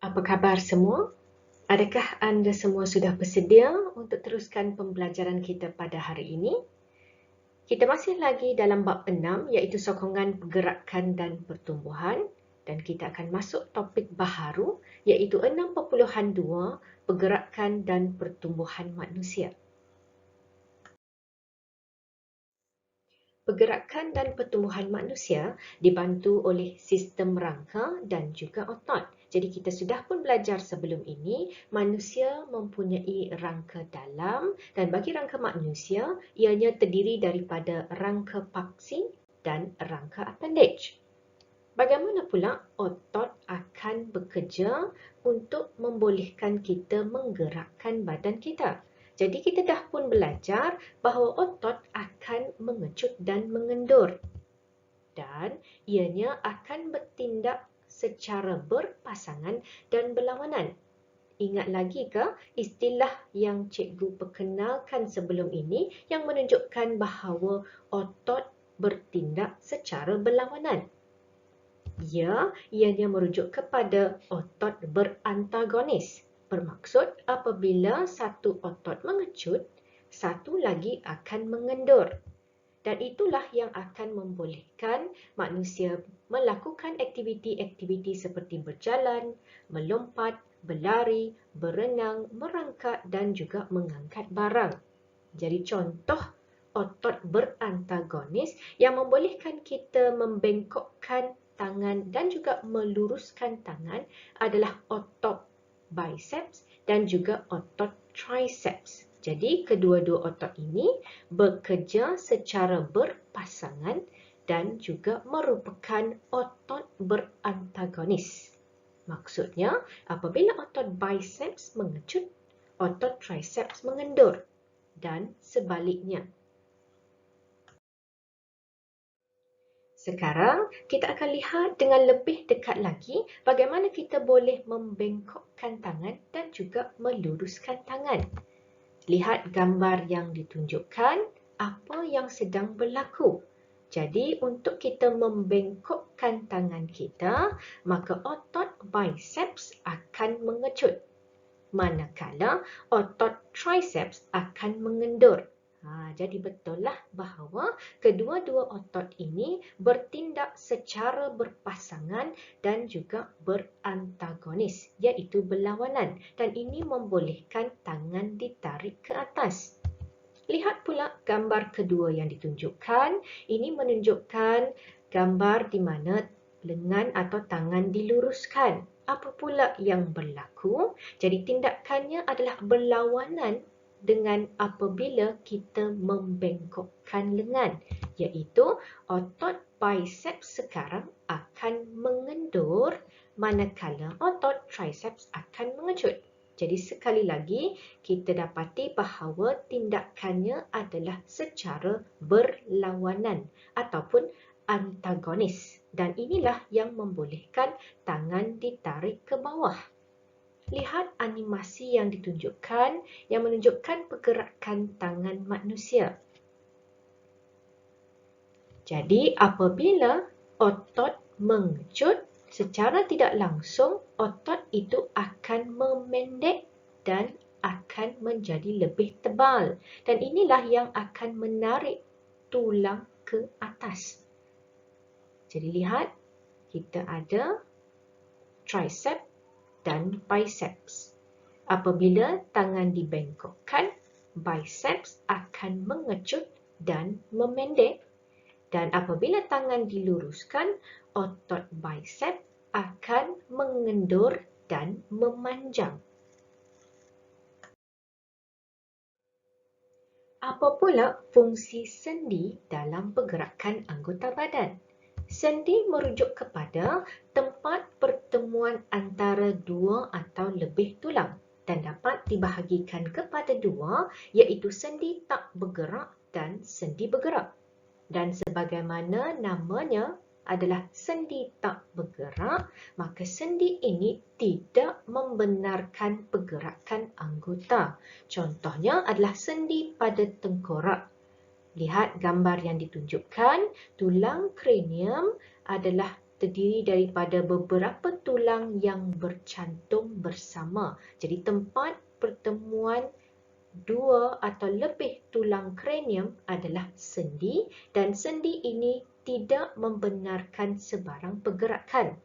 Apa khabar semua? Adakah anda semua sudah bersedia untuk teruskan pembelajaran kita pada hari ini? Kita masih lagi dalam bab 6 iaitu sokongan pergerakan dan pertumbuhan dan kita akan masuk topik baharu iaitu 6.2 pergerakan dan pertumbuhan manusia. Pergerakan dan pertumbuhan manusia dibantu oleh sistem rangka dan juga otot. Jadi kita sudah pun belajar sebelum ini, manusia mempunyai rangka dalam dan bagi rangka manusia, ianya terdiri daripada rangka paksi dan rangka appendage. Bagaimana pula otot akan bekerja untuk membolehkan kita menggerakkan badan kita? Jadi kita dah pun belajar bahawa otot akan mengecut dan mengendur. Dan ianya akan bertindak secara berpasangan dan berlawanan. Ingat lagi ke istilah yang cikgu perkenalkan sebelum ini yang menunjukkan bahawa otot bertindak secara berlawanan? Ya, ianya merujuk kepada otot berantagonis. Bermaksud apabila satu otot mengecut, satu lagi akan mengendur. Dan itulah yang akan membolehkan manusia melakukan aktiviti-aktiviti seperti berjalan, melompat, berlari, berenang, merangkak dan juga mengangkat barang. Jadi contoh otot berantagonis yang membolehkan kita membengkokkan tangan dan juga meluruskan tangan adalah otot biceps dan juga otot triceps. Jadi kedua-dua otot ini bekerja secara berpasangan dan juga merupakan otot berantagonis. Maksudnya, apabila otot biceps mengecut, otot triceps mengendur dan sebaliknya. Sekarang, kita akan lihat dengan lebih dekat lagi bagaimana kita boleh membengkokkan tangan dan juga meluruskan tangan. Lihat gambar yang ditunjukkan, apa yang sedang berlaku. Jadi, untuk kita membengkokkan tangan kita, maka otot biceps akan mengecut. Manakala otot triceps akan mengendur. Jadi betullah bahawa kedua-dua otot ini bertindak secara berpasangan dan juga berantagonis, iaitu berlawanan. Dan ini membolehkan tangan ditarik ke atas. Lihat pula gambar kedua yang ditunjukkan. Ini menunjukkan gambar di mana lengan atau tangan diluruskan. Apa pula yang berlaku? Jadi tindakannya adalah berlawanan dengan apabila kita membengkokkan lengan, iaitu otot biceps sekarang akan mengendur manakala otot triceps akan mengecut. Jadi sekali lagi kita dapati bahawa tindakannya adalah secara berlawanan ataupun antagonis dan inilah yang membolehkan tangan ditarik ke bawah. Lihat animasi yang ditunjukkan yang menunjukkan pergerakan tangan manusia. Jadi apabila otot mengecut, secara tidak langsung otot itu akan memendek dan akan menjadi lebih tebal. Dan inilah yang akan menarik tulang ke atas. Jadi lihat, kita ada triceps dan biceps. Apabila tangan dibengkokkan, biceps akan mengecut dan memendek. Dan apabila tangan diluruskan, otot biceps akan mengendur dan memanjang. Apa pula fungsi sendi dalam pergerakan anggota badan? Sendi merujuk kepada tempat pertemuan antara dua atau lebih tulang dan dapat dibahagikan kepada dua iaitu sendi tak bergerak dan sendi bergerak. Dan sebagaimana namanya adalah sendi tak bergerak, maka sendi ini tidak membenarkan pergerakan anggota. Contohnya adalah sendi pada tengkorak. Lihat gambar yang ditunjukkan, tulang kranium adalah terdiri daripada beberapa tulang yang bercantum bersama. Jadi tempat pertemuan dua atau lebih tulang kranium adalah sendi, dan sendi ini tidak membenarkan sebarang pergerakan.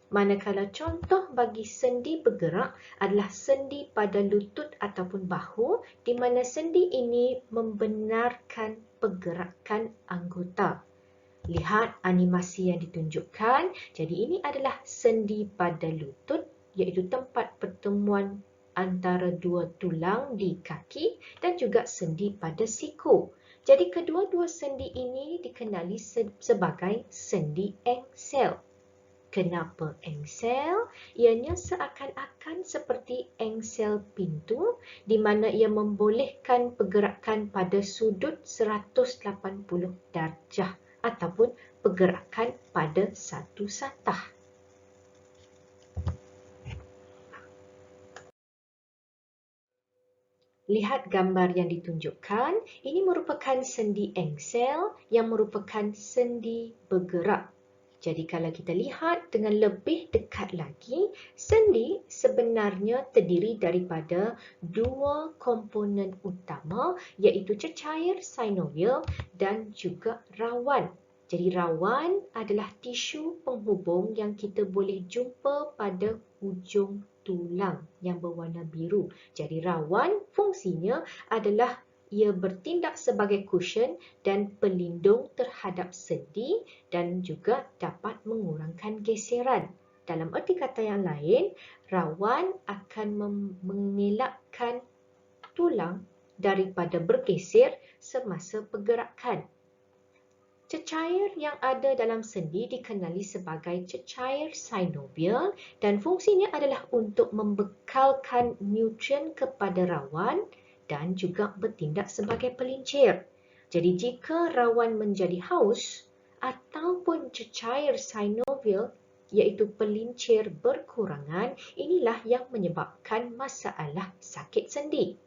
Manakala contoh bagi sendi bergerak adalah sendi pada lutut ataupun bahu, di mana sendi ini membenarkan pergerakan anggota. Lihat animasi yang ditunjukkan. Jadi ini adalah sendi pada lutut, iaitu tempat pertemuan antara dua tulang di kaki, dan juga sendi pada siku. Jadi kedua-dua sendi ini dikenali sebagai sendi engsel. Kenapa engsel? Ianya seakan-akan seperti engsel pintu, di mana ia membolehkan pergerakan pada sudut 180 darjah ataupun pergerakan pada satu satah. Lihat gambar yang ditunjukkan. Ini merupakan sendi engsel yang merupakan sendi bergerak. Jadi kalau kita lihat dengan lebih dekat lagi, sendi sebenarnya terdiri daripada dua komponen utama, iaitu cecair synovial dan juga rawan. Jadi rawan adalah tisu penghubung yang kita boleh jumpa pada hujung tulang yang berwarna biru. Jadi rawan fungsinya adalah ia bertindak sebagai cushion dan pelindung terhadap sendi dan juga dapat mengurangkan geseran. Dalam erti kata yang lain, rawan akan mengelakkan tulang daripada bergeser semasa pergerakan. Cecair yang ada dalam sendi dikenali sebagai cecair synovial dan fungsinya adalah untuk membekalkan nutrien kepada rawan dan juga bertindak sebagai pelincir. Jadi jika rawan menjadi haus ataupun cecair synovial iaitu pelincir berkurangan, inilah yang menyebabkan masalah sakit sendi.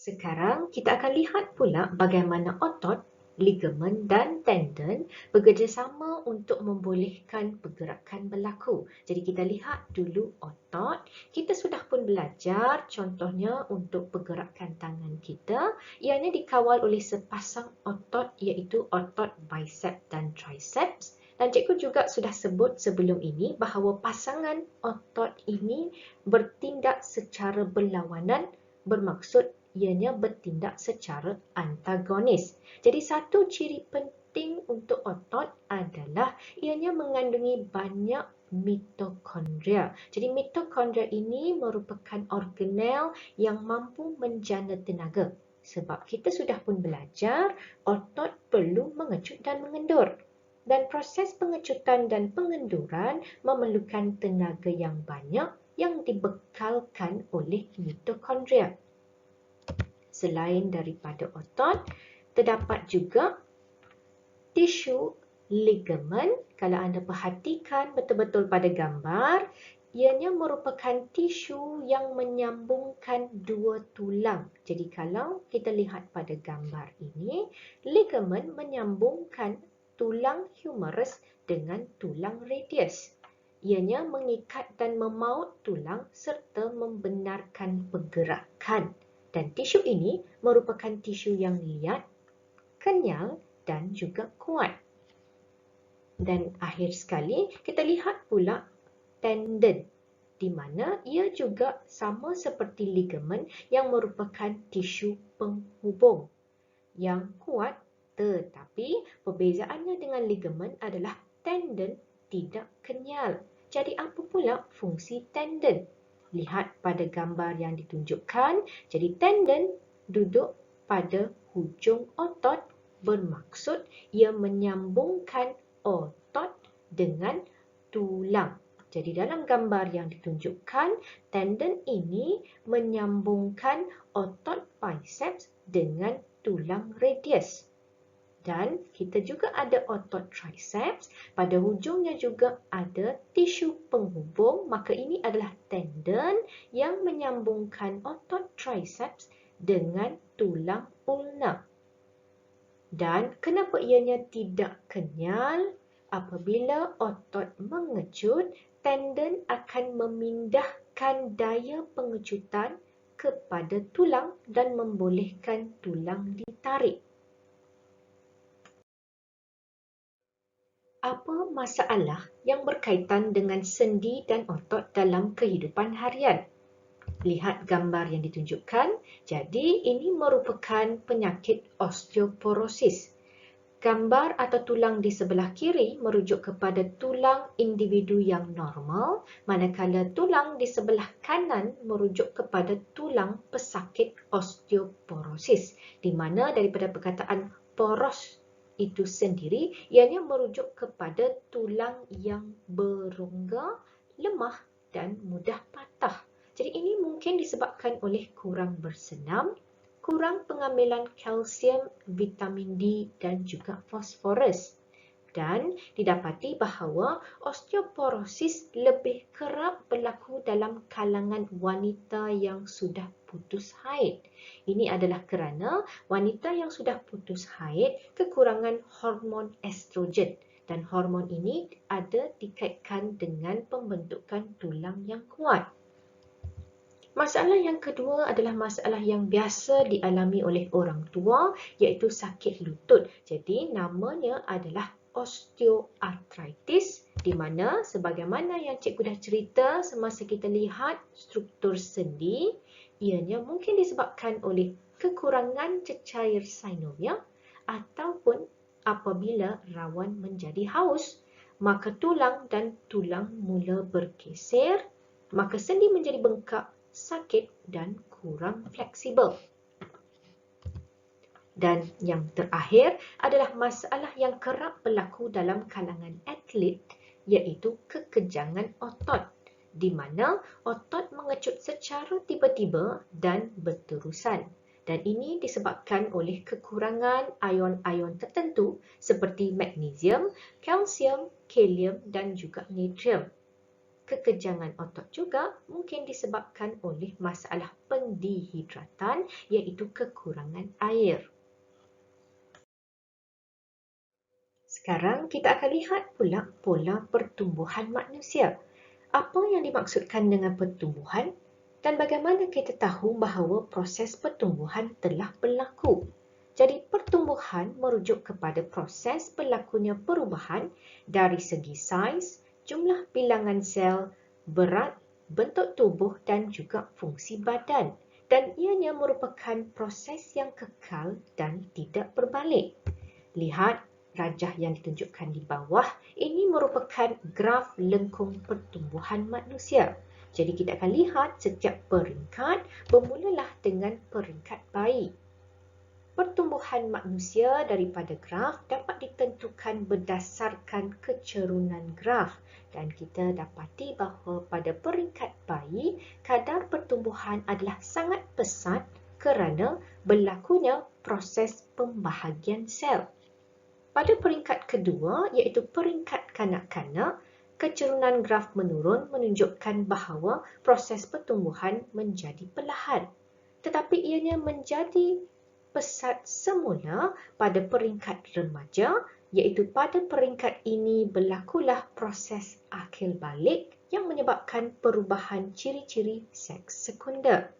Sekarang kita akan lihat pula bagaimana otot, ligamen dan tendon bekerjasama untuk membolehkan pergerakan berlaku. Jadi kita lihat dulu otot. Kita sudah pun belajar contohnya untuk pergerakan tangan kita. Ianya dikawal oleh sepasang otot iaitu otot bicep dan triceps. Dan cikgu juga sudah sebut sebelum ini bahawa pasangan otot ini bertindak secara berlawanan, bermaksud ianya bertindak secara antagonis. Jadi satu ciri penting untuk otot adalah ianya mengandungi banyak mitokondria. Jadi mitokondria ini merupakan organel yang mampu menjana tenaga. Sebab kita sudah pun belajar, otot perlu mengecut dan mengendur. Dan proses pengecutan dan pengenduran memerlukan tenaga yang banyak yang dibekalkan oleh mitokondria. Selain daripada otot, terdapat juga tisu ligamen. Kalau anda perhatikan betul-betul pada gambar, ianya merupakan tisu yang menyambungkan dua tulang. Jadi kalau kita lihat pada gambar ini, ligamen menyambungkan tulang humerus dengan tulang radius. Ianya mengikat dan memaut tulang serta membenarkan pergerakan. Dan tisu ini merupakan tisu yang liat, kenyal dan juga kuat. Dan akhir sekali, kita lihat pula tendon, di mana ia juga sama seperti ligamen yang merupakan tisu penghubung yang kuat, tetapi perbezaannya dengan ligamen adalah tendon tidak kenyal. Jadi apa pula fungsi tendon? Lihat pada gambar yang ditunjukkan. Jadi tendon duduk pada hujung otot, bermaksud ia menyambungkan otot dengan tulang. Jadi dalam gambar yang ditunjukkan, tendon ini menyambungkan otot biceps dengan tulang radius. Dan kita juga ada otot triceps, pada hujungnya juga ada tisu penghubung, maka ini adalah tendon yang menyambungkan otot triceps dengan tulang ulna. Dan kenapa ianya tidak kenyal? Apabila otot mengecut, tendon akan memindahkan daya pengecutan kepada tulang dan membolehkan tulang ditarik. Apa masalah yang berkaitan dengan sendi dan otot dalam kehidupan harian? Lihat gambar yang ditunjukkan. Jadi, ini merupakan penyakit osteoporosis. Gambar atau tulang di sebelah kiri merujuk kepada tulang individu yang normal, manakala tulang di sebelah kanan merujuk kepada tulang pesakit osteoporosis, di mana daripada perkataan poros itu sendiri, ianya merujuk kepada tulang yang berongga, lemah dan mudah patah. Jadi ini mungkin disebabkan oleh kurang bersenam, kurang pengambilan kalsium, vitamin D dan juga fosforus. Dan didapati bahawa osteoporosis lebih kerap berlaku dalam kalangan wanita yang sudah putus haid. Ini adalah kerana wanita yang sudah putus haid kekurangan hormon estrogen. Dan hormon ini ada dikaitkan dengan pembentukan tulang yang kuat. Masalah yang kedua adalah masalah yang biasa dialami oleh orang tua, iaitu sakit lutut. Jadi namanya adalah osteoartritis, di mana sebagaimana yang cikgu dah cerita semasa kita lihat struktur sendi, ianya mungkin disebabkan oleh kekurangan cecair synovial ataupun apabila rawan menjadi haus, maka tulang dan tulang mula bergeser, maka sendi menjadi bengkak, sakit dan kurang fleksibel. Dan yang terakhir adalah masalah yang kerap berlaku dalam kalangan atlet, iaitu kekejangan otot, di mana otot mengecut secara tiba-tiba dan berterusan. Dan ini disebabkan oleh kekurangan ion-ion tertentu seperti magnesium, kalsium, kalium dan juga natrium. Kekejangan otot juga mungkin disebabkan oleh masalah pendehidratan, iaitu kekurangan air. Sekarang kita akan lihat pula pola pertumbuhan manusia. Apa yang dimaksudkan dengan pertumbuhan dan bagaimana kita tahu bahawa proses pertumbuhan telah berlaku. Jadi pertumbuhan merujuk kepada proses berlakunya perubahan dari segi saiz, jumlah bilangan sel, berat, bentuk tubuh dan juga fungsi badan. Dan ianya merupakan proses yang kekal dan tidak berbalik. Lihat rajah yang ditunjukkan di bawah, ini merupakan graf lengkung pertumbuhan manusia. Jadi kita akan lihat setiap peringkat bermulalah dengan peringkat bayi. Pertumbuhan manusia daripada graf dapat ditentukan berdasarkan kecerunan graf dan kita dapati bahawa pada peringkat bayi, kadar pertumbuhan adalah sangat pesat kerana berlakunya proses pembahagian sel. Pada peringkat kedua, iaitu peringkat kanak-kanak, kecerunan graf menurun menunjukkan bahawa proses pertumbuhan menjadi perlahan. Tetapi ianya menjadi pesat semula pada peringkat remaja, iaitu pada peringkat ini berlakulah proses akil balik yang menyebabkan perubahan ciri-ciri seks sekunder.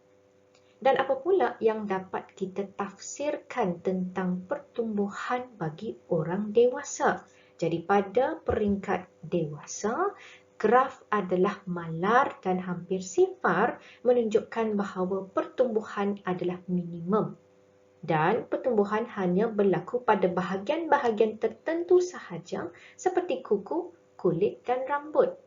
Dan apa pula yang dapat kita tafsirkan tentang pertumbuhan bagi orang dewasa? Jadi pada peringkat dewasa, graf adalah malar dan hampir sifar menunjukkan bahawa pertumbuhan adalah minimum. Dan pertumbuhan hanya berlaku pada bahagian-bahagian tertentu sahaja seperti kuku, kulit dan rambut.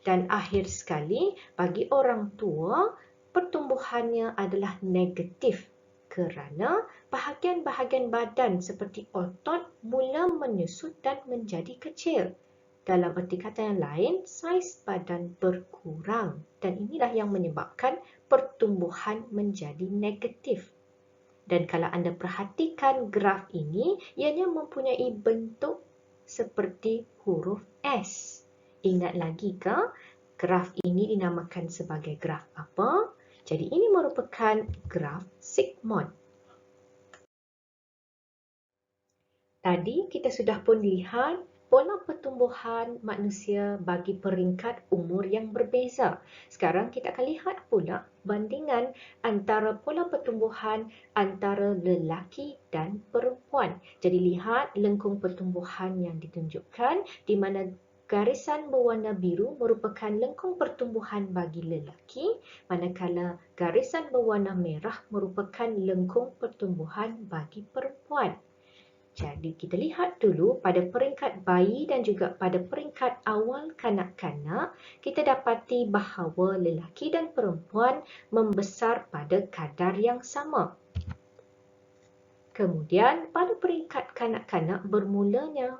Dan akhir sekali, bagi orang tua, pertumbuhannya adalah negatif kerana bahagian-bahagian badan seperti otot mula menyusut dan menjadi kecil. Dalam erti kata yang lain, saiz badan berkurang dan inilah yang menyebabkan pertumbuhan menjadi negatif. Dan kalau anda perhatikan graf ini, ianya mempunyai bentuk seperti huruf S. Ingat lagi ke? Graf ini dinamakan sebagai graf apa? Jadi ini merupakan graf sigmoid. Tadi kita sudah pun lihat pola pertumbuhan manusia bagi peringkat umur yang berbeza. Sekarang kita akan lihat pula bandingan antara pola pertumbuhan antara lelaki dan perempuan. Jadi lihat lengkung pertumbuhan yang ditunjukkan di mana garisan berwarna biru merupakan lengkung pertumbuhan bagi lelaki, manakala garisan berwarna merah merupakan lengkung pertumbuhan bagi perempuan. Jadi kita lihat dulu pada peringkat bayi dan juga pada peringkat awal kanak-kanak, kita dapati bahawa lelaki dan perempuan membesar pada kadar yang sama. Kemudian pada peringkat kanak-kanak bermulanya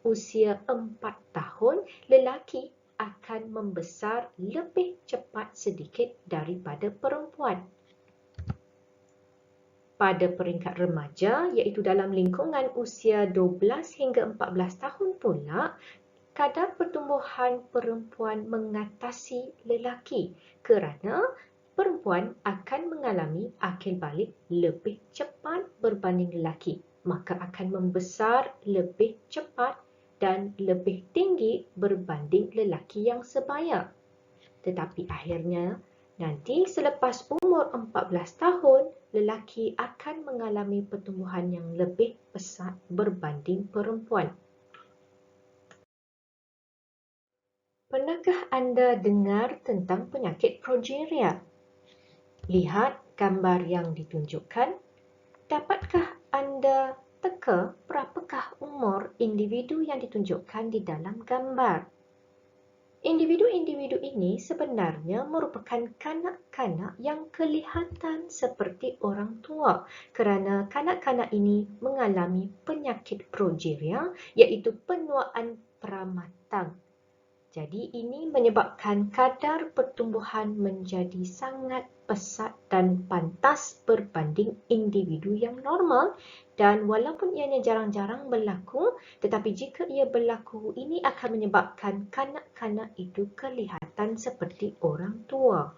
usia 4 tahun, lelaki akan membesar lebih cepat sedikit daripada perempuan. Pada peringkat remaja, iaitu dalam lingkungan usia 12 hingga 14 tahun pula, kadar pertumbuhan perempuan mengatasi lelaki kerana perempuan akan mengalami akil balik lebih cepat berbanding lelaki, maka akan membesar lebih cepat dan lebih tinggi berbanding lelaki yang sebaya. Tetapi akhirnya, nanti selepas umur 14 tahun, lelaki akan mengalami pertumbuhan yang lebih pesat berbanding perempuan. Pernahkah anda dengar tentang penyakit progeria? Lihat gambar yang ditunjukkan. Dapatkah anda teka berapakah umur individu yang ditunjukkan di dalam gambar? Individu-individu ini sebenarnya merupakan kanak-kanak yang kelihatan seperti orang tua kerana kanak-kanak ini mengalami penyakit progeria iaitu penuaan pramatang. Jadi ini menyebabkan kadar pertumbuhan menjadi sangat pesat dan pantas berbanding individu yang normal, dan walaupun ianya jarang-jarang berlaku, tetapi jika ia berlaku, ini akan menyebabkan kanak-kanak itu kelihatan seperti orang tua.